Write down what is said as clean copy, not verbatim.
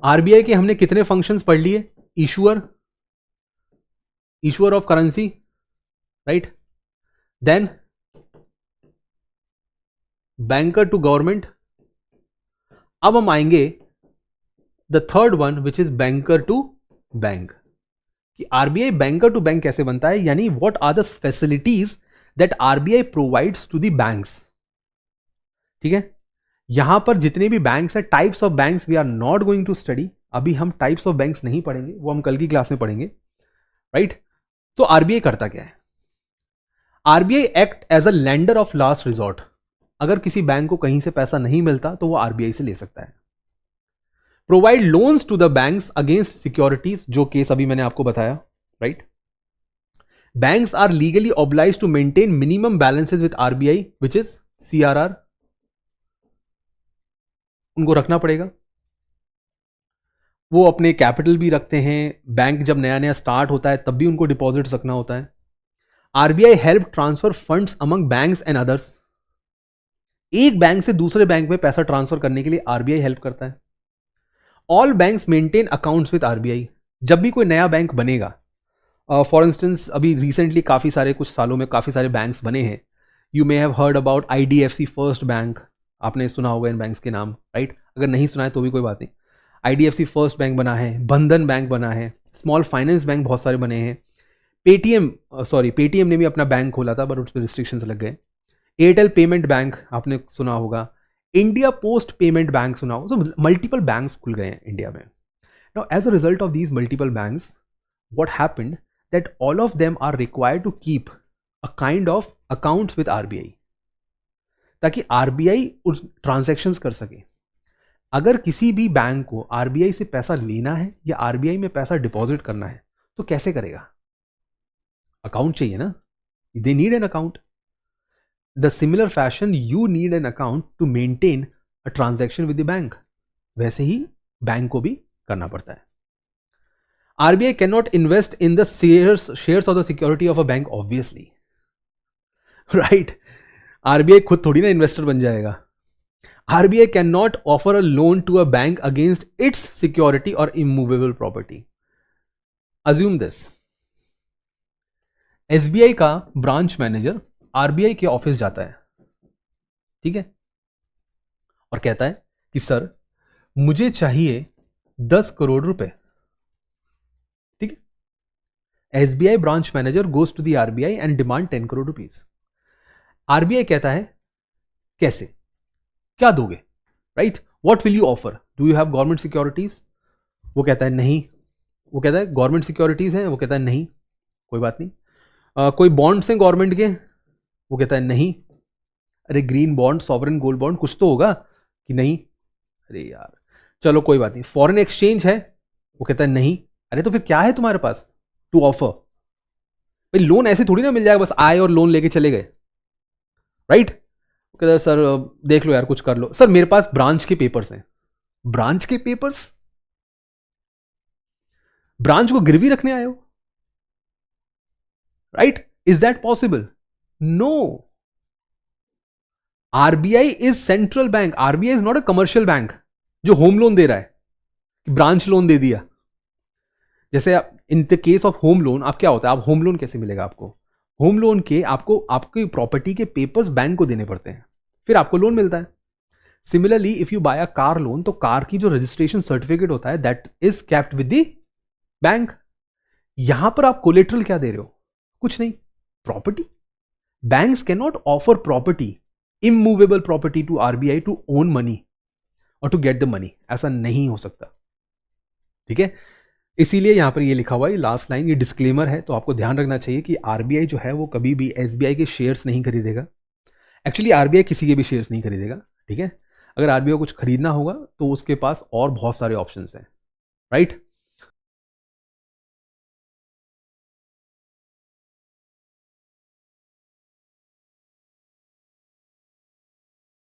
RBI के हमने कितने फंक्शंस पढ़ लिए? Issuer of currency, right, then banker to government. अब हम आएंगे the third one which is banker to bank, कि आरबीआई बैंकर टू बैंक कैसे बनता है, यानी what are the facilities that RBI provides to the banks. ठीक है, यहां पर जितने भी बैंक्स हैं, types of banks we are not going to study, अभी हम टाइप्स ऑफ बैंक्स नहीं पढ़ेंगे, वो हम कल की क्लास में पढ़ेंगे, राइट। तो आरबीआई करता क्या है? RBI act as a lender of last resort, अगर किसी बैंक को कहीं से पैसा नहीं मिलता तो वो आरबीआई से ले सकता है। Provide loans to the banks against securities, जो केस अभी मैंने आपको बताया, right. Banks are legally oblige to maintain minimum balances with RBI which is CRR, उनको रखना पड़ेगा। वो अपने कैपिटल भी रखते हैं, बैंक जब नया नया स्टार्ट होता है तब भी उनको डिपॉजिट्स रखना होता है। RBI help transfer funds among banks and others, एक बैंक से दूसरे बैंक में पैसा ट्रांसफर करने के लिए आरबीआई हेल्प करता है। All banks maintain accounts with RBI, जब भी कोई नया बैंक बनेगा, फॉर इंस्टेंस अभी रिसेंटली काफी सारे, कुछ सालों में काफी सारे बैंक्स बने हैं, you may have heard about IDFC first bank, आपने सुना होगा इन बैंक्स के नाम, राइट, अगर नहीं सुना है तो भी कोई बात नहीं। आईडीएफसी फर्स्ट बैंक बना है, बंधन बैंक बना है, स्मॉल फाइनेंस बैंक बहुत सारे बने हैं, पेटीएम ने भी अपना बैंक खोला था बट उस पर रिस्ट्रिक्शंस लग गए। एयरटेल पेमेंट बैंक आपने सुना होगा, इंडिया पोस्ट पेमेंट बैंक सुना होगा, सो मल्टीपल बैंक्स खुल गए हैं इंडिया में। Now as a result of these multiple banks, what happened that all of them are required to keep a kind of accounts with RBI, ताकि RBI उस transactions कर सके। अगर किसी भी बैंक को आरबीआई से पैसा लेना है या आरबीआई में पैसा डिपॉजिट करना है तो कैसे करेगा? अकाउंट चाहिए ना, they need an account. The similar fashion you need an account to maintain a transaction with the bank, वैसे ही बैंक को भी करना पड़ता है। RBI can not invest in the shares of the security of a bank, obviously, right. RBI खुद थोड़ी ना इन्वेस्टर बन जाएगा। RBI can not offer a loan to a bank against its security और immovable property. Assume this, SBI का branch manager RBI के office जाता है, ठीक है, और कहता है कि सर मुझे चाहिए 10 करोड़ रुपए, ठीक है। SBI branch manager goes to the RBI and demand 10 crore rupees. RBI कहता है कैसे, क्या दोगे, right, what will you offer, do you have government securities? वो कहता है नहीं, वो कहता है गवर्नमेंट सिक्योरिटीज है, वो कहता है नहीं, कोई बात नहीं। कोई बॉन्ड्स हैं गवर्नमेंट के? वो कहता है नहीं। अरे green bond, sovereign gold bond कुछ तो होगा कि नहीं? अरे यार चलो कोई बात नहीं। फॉरेन एक्सचेंज है? वो कहता है नहीं। अरे तो फिर क्या है तुम्हारे पास टू ऑफर? भाई लोन ऐसे थोड़ी ना मिल जाएगा, बस आए और लोन लेके चले गए, राइट। वो कहता है सर देख लो यार कुछ कर लो। सर मेरे पास ब्रांच के पेपर्स हैं। ब्रांच के पेपर्स? ब्रांच को गिरवी रखने आए हो, right? Is that possible? No. RBI is central bank, RBI is not a commercial bank जो होम लोन दे रहा है, ब्रांच लोन दे दिया। जैसे in the case of home loan, आप क्या होता है, आप होम लोन कैसे मिलेगा आपको? होम लोन के आपको आपकी प्रॉपर्टी के पेपर्स बैंक को देने पड़ते हैं, फिर आपको लोन मिलता है। Similarly if you buy a car loan, तो कार की जो रजिस्ट्रेशन सर्टिफिकेट होता है that is kept with the bank. यहां पर आप कोलेट्रल क्या दे रहे हो? कुछ नहीं, property. Banks can not offer property, immovable property to RBI to own money और टू गेट द मनी, ऐसा नहीं हो सकता, ठीक है। इसीलिए यहां पर ये लिखा हुआ है, लास्ट लाइन, ये डिस्क्लेमर है, तो आपको ध्यान रखना चाहिए कि आरबीआई जो है वो कभी भी एसबीआई के शेयर्स नहीं खरीदेगा। एक्चुअली आरबीआई किसी के भी शेयर्स नहीं खरीदेगा, ठीक है। अगर आरबीआई को कुछ खरीदना होगा तो उसके पास और बहुत सारे ऑप्शंस हैं, राइट।